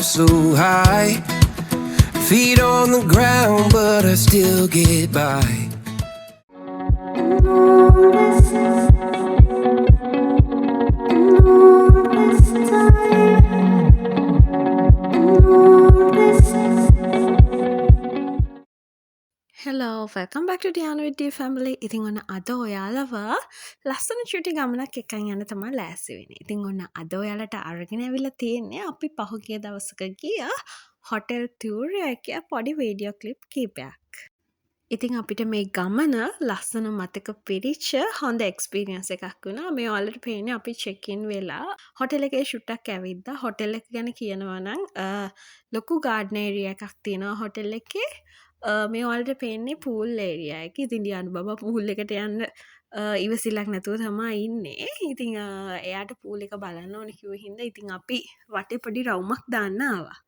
so high. Feet on the ground, but I still get by. Hello, welcome back to Diana with Dear Family. ඉතින් ඔන්න අද ඔයාලව ලස්සන චුටි ගමනක් එකන් යන්න තමයි ලෑස්ති වෙන්නේ. ඉතින් ඔන්න අද ඔයාලට අරගෙන ඇවිල්ලා තියෙන්නේ අපි පහුගිය දවසක ගිය හොටෙල් ටියුර් එකේ පොඩි වීඩියෝ ක්ලිප් කීපයක්. ඉතින් අපිට මේ ගමන ලස්සන මතක පිරිච්ච හොඳ එක්ස්පීරියන්ස් එකක් වුණා. මේ ඔයාලට පේන්නේ අපි චෙක් ඉන් වෙලා හොටෙල් එකේ ෂුට්ටක් ඇවිද්දා. හොටෙල් එක ගැන කියනවා නම් ලොකු ගාඩ්න් ඒරියා එකක් තියෙනවා හොටෙල් එකේ. මේ ඔයාලට පේන්නේ පූල් ඒරියා එක. ඉතින් ඩියානු බබා පූල් එකට යන්න ඉවසිල්ලක් නැතුව තමයි ඉන්නේ. ඉතින් එයාට පූල් එක බලන්න ඕනේ කිව්ව හින්දා ඉතින් අපි වටේ පොඩි රවුමක් දාන්න ආවා.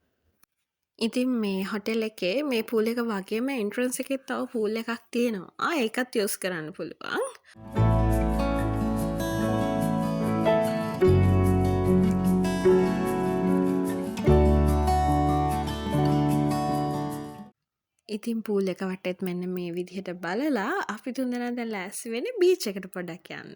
ඉතින් මේ හොටෙල් එකේ මේ පූල් එක වගේම එන්ට්‍රන්ස් එකෙත් තව පූල් එකක් තියෙනවා. ඒකත් යූස් කරන්න පුළුවන්. ඉතින් පූල් එක වටේත් මෙන්න මේ විදිහට බලලා අපි තුන්දෙනා දැන් ලෑස්ති වෙන්නේ බීච් එකට පොඩ්ඩක් යන්න.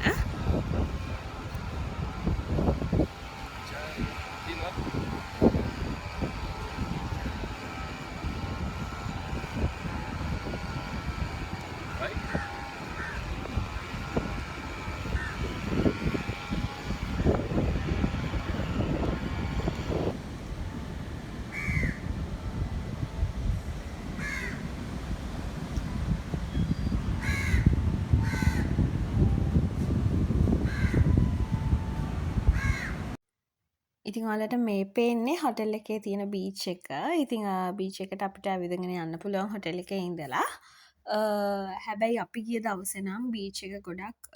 ඉතින් ඔයාලට මේ පේන්නේ හොටෙල් එකේ තියෙන බීච් එක. ඉතින් බීච් එකට අපිට ඇවිදගෙන යන්න පුළුවන් හොටෙල් එකේ ඉඳලා. හැබැයි අපි ගිය දවසේ නම් බීච් එක ගොඩක්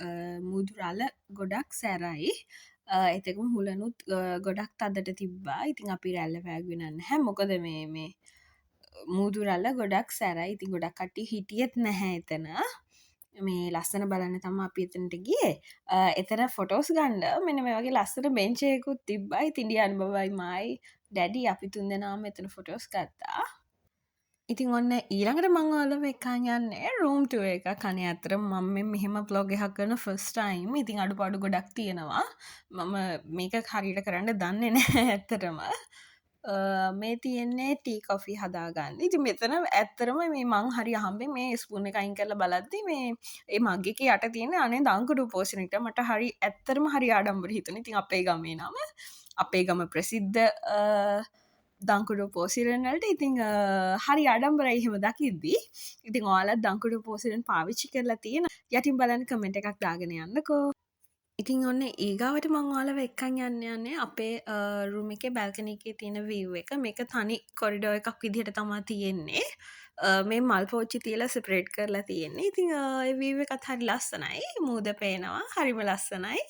මුදු රළ ගොඩක් සැරයි. එතකම හුලනුත් ගොඩක් තදට තිබ්බා. ඉතින් අපි රැල්ල පෑගුවේ නැහැ. මොකද මේ මුදු රළ ගොඩක් සැරයි. ඉතින් ගොඩක් කට්ටිය හිටියෙත් නැහැ එතන. මේ ලස්සන බලන්න තම අපි එතනට ගියේ. එතන ෆොටෝස් ගන්න මෙන්න මේ වගේ ලස්සන බෙන්ච් එකකුත් තිබ්බා. ඉතින් ඩියාන් බබයි මයි ඩැඩි අපි තුන්දෙනාම එතන ෆොටෝස් ගත්තා. ඉතින් ඔන්න ඊළඟට මම ඔයාලව එක්කන් යන්නේ රූම් ටුවර් එකක්. අනේ අතරම මම මෙහෙම vlog එකක් කරන ෆස්ට් ටයිම්. ඉතින් අඩුපාඩු ගොඩක් තියෙනවා. මම මේක හරියට කරන්න දන්නේ නැහැ ඇත්තටම. මේ තියෙන්නේ ටී කොෆි හදාගන්න. ඉතින් මෙතන ඇත්තරම මේ මං හරි අහම්බෙන් මේ ස්පූන් එක අයින් කරලා බලද්දි මේ ඒ මග් එකේ යට තියෙන අනේ දංකුඩු පෝෂණයට මට හරි ඇත්තරම හරි ආඩම්බර හිතුණා. ඉතින් අපේ ගමේ නම අපේ ගම ප්‍රසිද්ධ දංකුඩු පෝසිරන් වලට ඉතින් හරි ආඩම්බරයි එහෙම දකිද්දි. ඉතින් ඔයාලත් දංකුඩු පෝසිරන් පාවිච්චි කරලා තියෙන යටින් බලන්න කමෙන්ට් එකක් දාගෙන යන්නකෝ. ඉතින් ඔන්න ඊගාවට මං ඔයාලව එක්කන් යන්නේ අපේ රූම් එකේ බැල්කනි එකේ තියෙන view එක. මේක තනි කොරිඩෝ එකක් විදිහට තමයි තියෙන්නේ. මේ මල් පෝච්චි තියලා සෙපරේට් කරලා තියෙන්නේ. ඉතින් ඒ view එකත් හරි ලස්සනයි. මූද පේනවා. හරිම ලස්සනයි.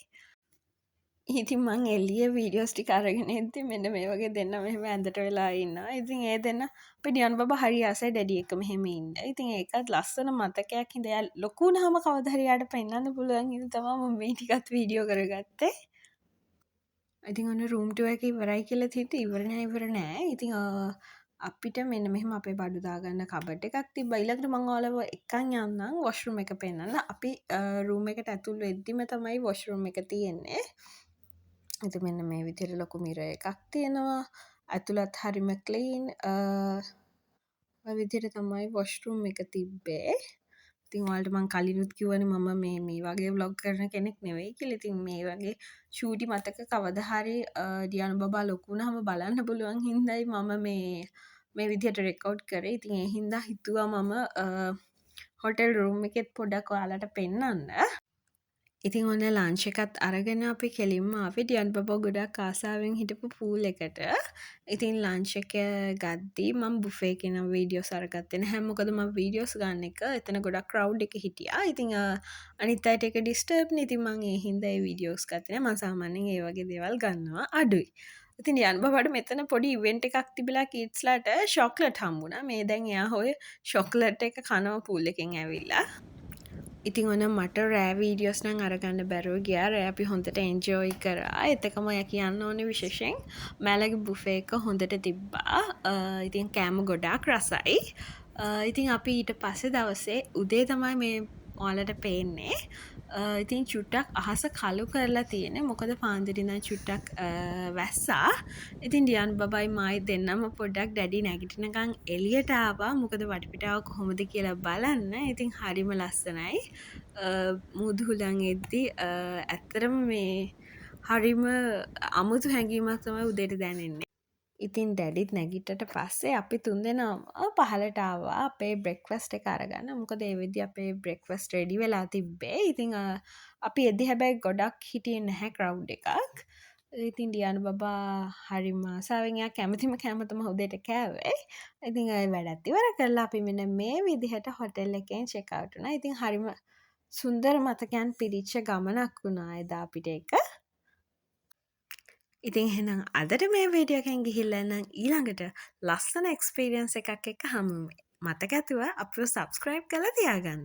ඉතින් මං එළිය වීඩියෝස් ටික අරගෙන ඉද්දි මෙන්න මේ වගේ දෙන්න මෙහෙම ඇඳට වෙලා ඉන්නවා. ඉතින් ඒ දෙන්න අපේ ඩියන් බබා හරි ආසයි ඩැඩි එක්ක මෙහෙම ඉන්න. ඉතින් ඒකත් ලස්සන මතකයක් හින්දා එයා ලොකු වුණාම කවදා හරි යාට පෙන්වන්න පුළුවන් හින්දා තමයි මම මේ ටිකත් වීඩියෝ කරගත්තේ. ඉතින් ඔන්න රූම් ටුවර් එක ඉවරයි කියලා හිතුවා ඉවර නෑ. ඉතින් අපිට මෙන්න මෙහෙම අපේ බඩු දාගන්න කබඩ් එකක් තිබ්බා. ඊළඟට මම ඔයාලව එක්කන් යන්නම් වොෂ්රූම් එක පෙන්වන්න. අපි රූම් එකට ඇතුල් වෙද්දිම තමයි වොෂ්රූම් එක තියෙන්නේ. ඉතින් මෙන්න මේ විදිහට ලොකු මිරර් එකක් තියෙනවා. ඇතුළත් හරිම ක්ලීන්. ඔය විදිහට තමයි වොෂ්රූම් එක තිබ්බේ. ඉතින් ඔයාලට මං කලිනුත් කිව්වනේ මම මේ වගේ vlog කරන කෙනෙක් නෙවෙයි කියලා. ඉතින් මේ වගේ චූටි මතක කවදා හරි ඩියානු බබා ලොකු වුණාම බලන්න පුළුවන් හින්දායි මම මේ විදිහට රෙකෝඩ් කරේ. ඉතින් ඒ හින්දා හිතුවා මම හොටෙල් රූම් එකෙත් පොඩ්ඩක් ඔයාලට පෙන්වන්න. ඉතින් ඔන්න ලන්ච් එකත් අරගෙන අපි කෙලින්ම ආවේ ඩියන් බබා ගොඩක් ආසාවෙන් හිටපු පූල් එකට. ඉතින් ලන්ච් එක ගද්දී මම බුෆේ එකේ නම් වීඩියෝස් අරගත්තේ නැහැ. මොකද මම වීඩියෝස් ගන්න එක එතන ගොඩක් ක්‍රවුඩ් එක හිටියා. ඉතින් අනිත් අයට ඒක ඩිස්ටර්බ් නේ. ඉතින් මම ඒ හින්දා ඒ වීඩියෝස් ගත්තේ නැහැ. මම සාමාන්‍යයෙන් ඒ වගේ දේවල් ගන්නවා අඩුයි. ඉතින් ඩියන් බබාට මෙතන පොඩි ඉවෙන්ට් එකක් තිබිලා කිඩ්ස්ලාට ෂොක්ලට් හම්බුණා. මේ දැන් එයා හොය ෂොක්ලට් එක කනවා පූල් එකෙන් ඇවිල්ලා. ඉතින් ඔන්න මට රෑ වීඩියෝස් නම් අරගන්න බැරුව ගියා. රෑ අපි හොඳට එන්ජෝයි කරා. එතකම ඔය කියන්න ඕනේ විශේෂයෙන් මැලගේ බුෆේ එක හොඳට තිබ්බා. ඉතින් කෑම ගොඩාක් රසයි. ඉතින් අපි ඊට පස්සේ දවසේ උදේ තමයි මේ ඔයාලට පේන්නේ. ඉතින් චුට්ටක් අහස කළු කරලා තියෙන්නේ. මොකද පාන්දර ඉඳන් චුට්ටක් වැස්සා. ඉතින් ඩියන් බබයි මායි දෙන්නම පොඩ්ඩක් ඩැඩි නැගිටිනකන් එළියට ආවා. මොකද වටපිටාව කොහොමද කියලා බලන්න. ඉතින් හරිම ලස්සනයි. මුදුහුලන් එද්දි ඇත්තරම මේ හරිම අමුතු හැඟීමක් තමයි උදේට දැනෙන්නේ. ඉතින් ඩැඩිත් නැගිට්ටට පස්සේ අපි තුන්දෙනාම පහළට ආවා අපේ බ්‍රෙක්ෆාස්ට් එක අරගන්න. මොකද ඒ වෙද්දි අපේ බ්‍රෙක්ෆාස්ට් රෙඩි වෙලා තිබ්බේ. ඉතින් අපි එද්දි හැබැයි ගොඩක් හිටියේ නැහැ ක්‍රවුඩ් එකක්. ඉතින් ඩියානු බබා හරිම ආසාවෙන් එයා කැමතිම කෑම තමයි උදේට කෑවේ. ඉතින් වැඩත් ඉවර කරලා අපි මෙන්න මේ විදිහට හොටෙල් එකෙන් චෙක් අවුට් වුණා. ඉතින් හරිම සුන්දර මතකයන් පිරිච්ච ගමනක් වුණා එදා අපිට ඒක. ඉතින් එහෙනම් අදට මේ වීඩියෝ එකෙන් ගිහිල්ලා නම් ඊළඟට ලස්සන එක්ස්පීරියන්ස් එකක් එක්ක හමු වෙමු. මතක ඇතුව අපිව සබ්ස්ක්‍රයිබ් කරලා තියාගන්න.